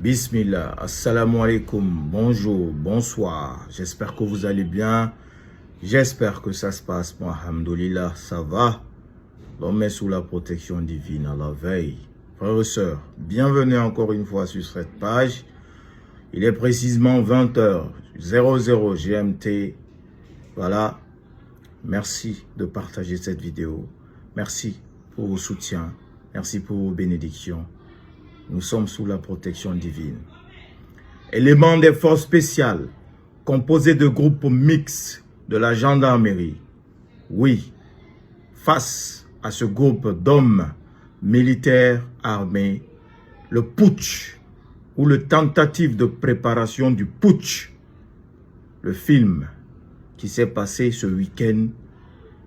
Bismillah, assalamu alaikum, bonjour, bonsoir, j'espère que vous allez bien, j'espère que ça se passe, moi, alhamdoulilah, ça va, l'homme est sous la protection divine à la veille. Frères et sœurs, bienvenue encore une fois sur cette page, il est précisément 20h00 GMT, voilà, merci de partager cette vidéo, merci pour vos soutiens, merci pour vos bénédictions. Nous sommes sous la protection divine. Éléments des forces spéciales, composés de groupes mixtes de la gendarmerie. Oui, face à ce groupe d'hommes militaires armés, le putsch ou le tentative de préparation du putsch, le film qui s'est passé ce week-end,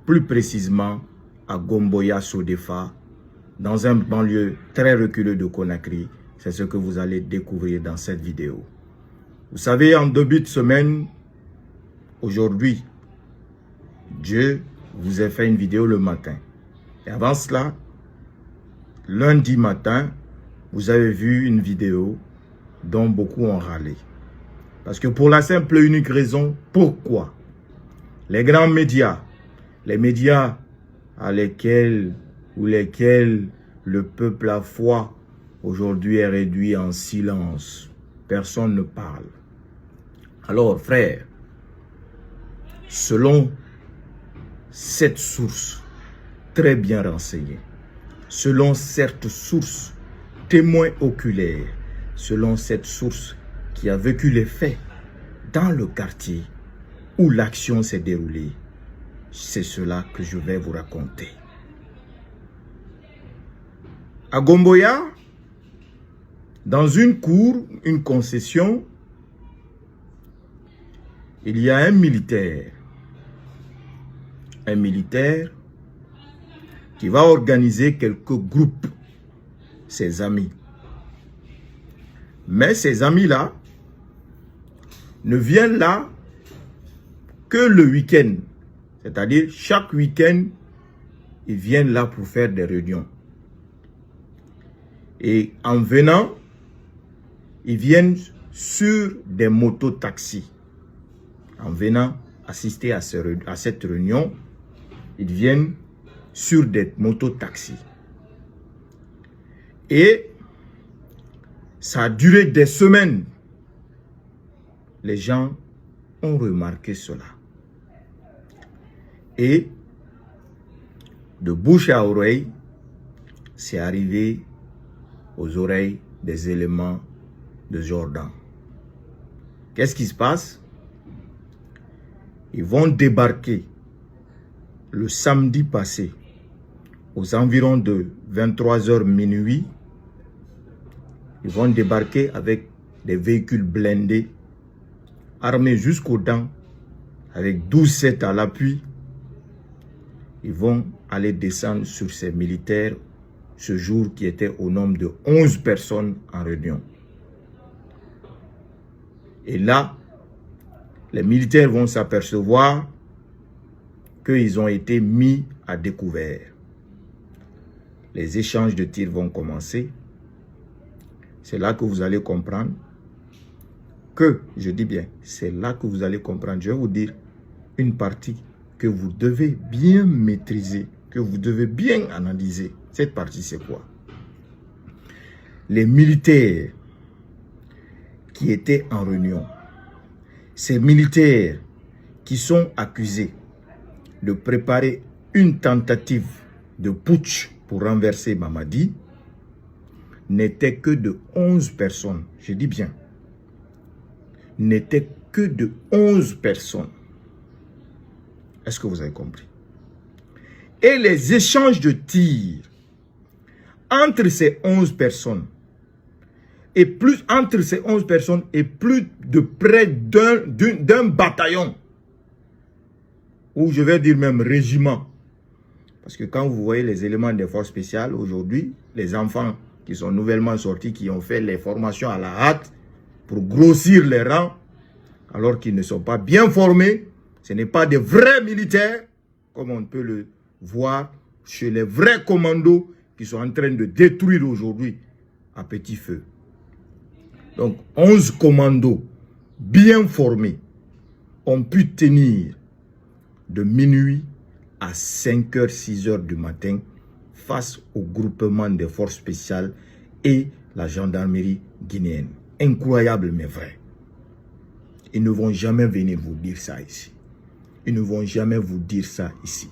plus précisément à Gomboya Sodefa, dans un banlieue très reculé de Conakry. C'est ce que vous allez découvrir dans cette vidéo. Vous savez, en début de semaine, aujourd'hui, Dieu vous a fait une vidéo le matin. Et avant cela, lundi matin, vous avez vu une vidéo dont beaucoup ont râlé. Parce que pour la simple et unique raison, pourquoi les grands médias, les médias à lesquels le peuple à foi aujourd'hui est réduit en silence. Personne ne parle. Alors, frères, selon cette source très bien renseignée, selon cette source témoin oculaire, selon cette source qui a vécu les faits dans le quartier où l'action s'est déroulée, c'est cela que je vais vous raconter. À Gomboya, dans une cour, une concession, il y a un militaire qui va organiser quelques groupes, ses amis. Mais ces amis-là ne viennent là que le week-end. C'est-à-dire, chaque week-end, ils viennent là pour faire des réunions. Et en venant, ils viennent sur des motos-taxis. En venant assister à cette réunion, ils viennent sur des motos-taxis. Et ça a duré des semaines. Les gens ont remarqué cela. Et de bouche à oreille, c'est arrivé aux oreilles des éléments de Jordan. Qu'est-ce qui se passe? Ils vont débarquer le samedi passé, aux environs de 23h minuit. Ils vont débarquer avec des véhicules blindés, armés jusqu'aux dents, avec 12-7 à l'appui. Ils vont aller descendre sur ces militaires ce jour qui était au nombre de 11 personnes en réunion. Et là, les militaires vont s'apercevoir qu'ils ont été mis à découvert. Les échanges de tirs vont commencer. C'est là que vous allez comprendre que, je dis bien, c'est là que vous allez comprendre. Je vais vous dire une partie que vous devez bien maîtriser, que vous devez bien analyser. Cette partie, c'est quoi? Les militaires qui étaient en réunion, ces militaires qui sont accusés de préparer une tentative de putsch pour renverser Mamadi, n'étaient que de 11 personnes. Je dis bien, n'étaient que de 11 personnes. Est-ce que vous avez compris? Et les échanges de tirs entre ces 11 personnes et plus de près d'un bataillon, ou je vais dire même régiment, parce que quand vous voyez les éléments des forces spéciales aujourd'hui, les enfants qui sont nouvellement sortis, qui ont fait les formations à la hâte pour grossir les rangs, alors qu'ils ne sont pas bien formés, ce n'est pas des vrais militaires, comme on peut le voir chez les vrais commandos qui sont en train de détruire aujourd'hui à petit feu. Donc 11 commandos bien formés ont pu tenir de minuit à 5h, 6h du matin face au groupement des forces spéciales et la gendarmerie guinéenne. Incroyable mais vrai. Ils ne vont jamais venir vous dire ça ici. Ils ne vont jamais vous dire ça ici.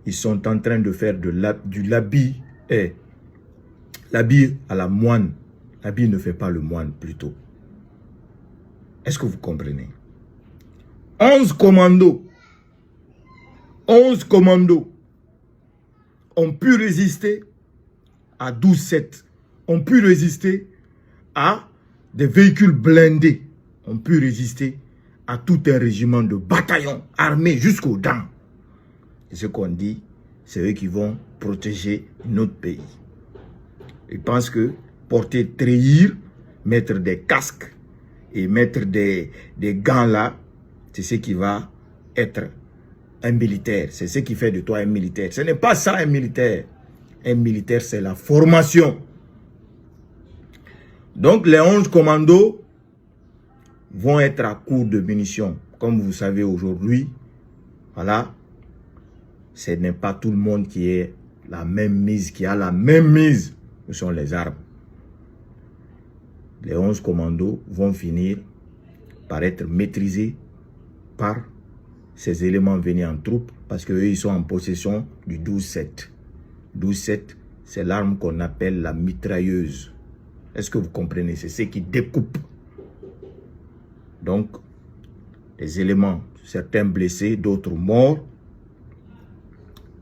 Ils sont en train de faire du l'habit à la moine. L'habit ne fait pas le moine plutôt. Est-ce que vous comprenez? 11 commandos ont pu résister à 12-7, ont pu résister à des véhicules blindés, ont pu résister à tout un régiment de bataillons armés jusqu'aux dents. Et ce qu'on dit, c'est eux qui vont protéger notre pays. Ils pensent que porter treillir, mettre des casques et mettre des gants là, c'est ce qui va être un militaire. C'est ce qui fait de toi un militaire. Ce n'est pas ça un militaire. Un militaire, c'est la formation. Donc les 11 commandos vont être à court de munitions. Comme vous savez aujourd'hui, voilà, ce n'est pas tout le monde qui a la même mise, ce sont les armes. Les 11 commandos vont finir par être maîtrisés par ces éléments venus en troupe parce qu'eux, ils sont en possession du 12-7. 12-7, c'est l'arme qu'on appelle la mitrailleuse. Est-ce que vous comprenez? C'est ce qui découpe. Donc, les éléments, certains blessés, d'autres morts,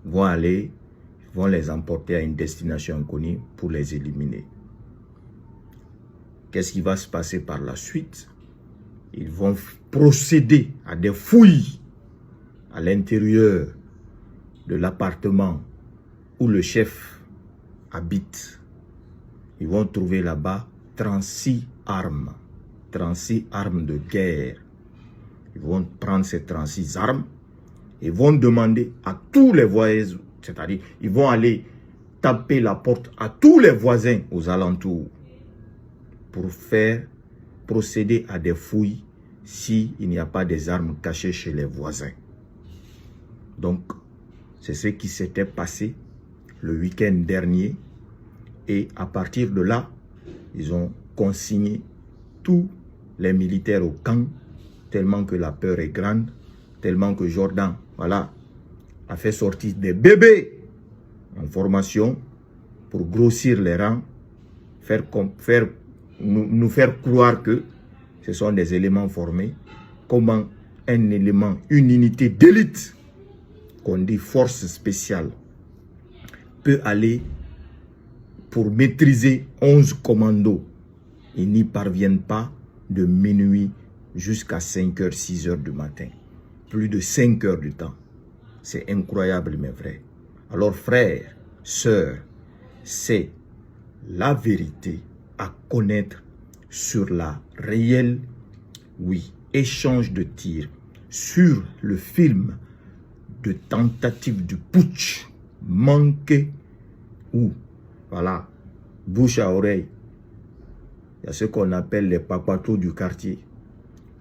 vont les emporter à une destination inconnue pour les éliminer. Qu'est-ce qui va se passer par la suite? Ils vont procéder à des fouilles à l'intérieur de l'appartement où le chef habite. Ils vont trouver là-bas 36 armes de guerre. Ils vont prendre ces 36 armes et vont demander à tous les voisins, c'est-à-dire ils vont aller taper la porte à tous les voisins aux alentours pour procéder à des fouilles s'il n'y a pas des armes cachées chez les voisins. Donc, c'est ce qui s'était passé le week-end dernier. Et à partir de là, ils ont consigné tous les militaires au camp, tellement que la peur est grande, tellement que Jordan, voilà, a fait sortir des bébés en formation pour grossir les rangs, nous faire croire que ce sont des éléments formés. Comment un élément, une unité d'élite, qu'on dit force spéciale, peut aller pour maîtriser 11 commandos. Ils n'y parviennent pas de minuit jusqu'à 5h, 6h du matin. Plus de 5 heures du temps. C'est incroyable mais vrai. Alors frères, sœurs, c'est la vérité à connaître sur la réelle, oui, échange de tirs, sur le film de tentative du putsch manqué ou, voilà, bouche à oreille. Il y a ce qu'on appelle les papatos du quartier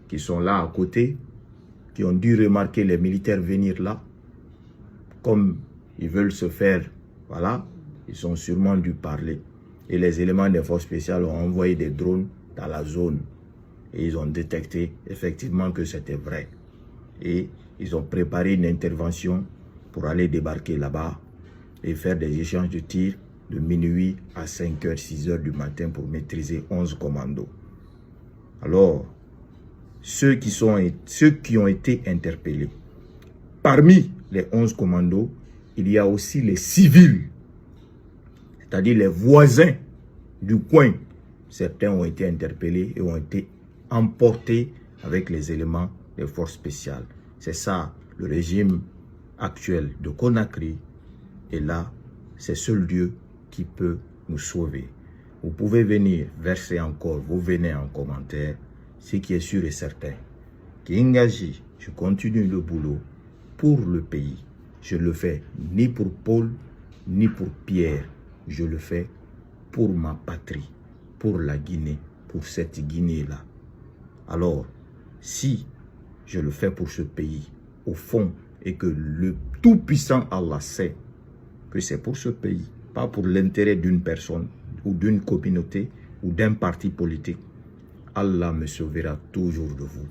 qui sont là à côté, qui ont dû remarquer les militaires venir là. Comme ils veulent se faire, voilà, ils ont sûrement dû parler. Et les éléments des forces spéciales ont envoyé des drones dans la zone. Et ils ont détecté effectivement que c'était vrai. Et ils ont préparé une intervention pour aller débarquer là-bas et faire des échanges de tirs de minuit à 5h, 6h du matin pour maîtriser 11 commandos. Alors, ceux qui ont été interpellés, parmi les 11 commandos, il y a aussi les civils, c'est-à-dire les voisins du coin. Certains ont été interpellés et ont été emportés avec les éléments des forces spéciales. C'est ça, le régime actuel de Conakry. Et là, c'est seul Dieu qui peut nous sauver. Vous pouvez venir verser encore vos venin en commentaire. Ce qui est sûr et certain, Kingaji, je continue le boulot pour le pays. Je le fais ni pour Paul, ni pour Pierre. Je le fais pour ma patrie, pour la Guinée, pour cette Guinée-là. Alors, si je le fais pour ce pays, au fond, et que le tout-puissant Allah sait que c'est pour ce pays, pas pour l'intérêt d'une personne ou d'une communauté ou d'un parti politique, Allah me sauvera toujours de vous.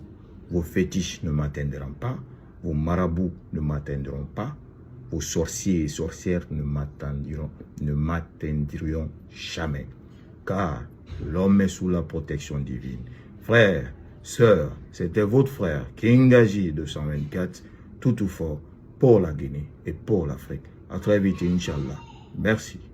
Vos fétiches ne m'atteindront pas, vos marabouts ne m'atteindront pas, vos sorciers et sorcières ne m'atteindront jamais. Car l'homme est sous la protection divine. Frères, sœurs, c'était votre frère Kingaji 224, tout fort pour la Guinée et pour l'Afrique. À très vite, Inch'Allah. Merci.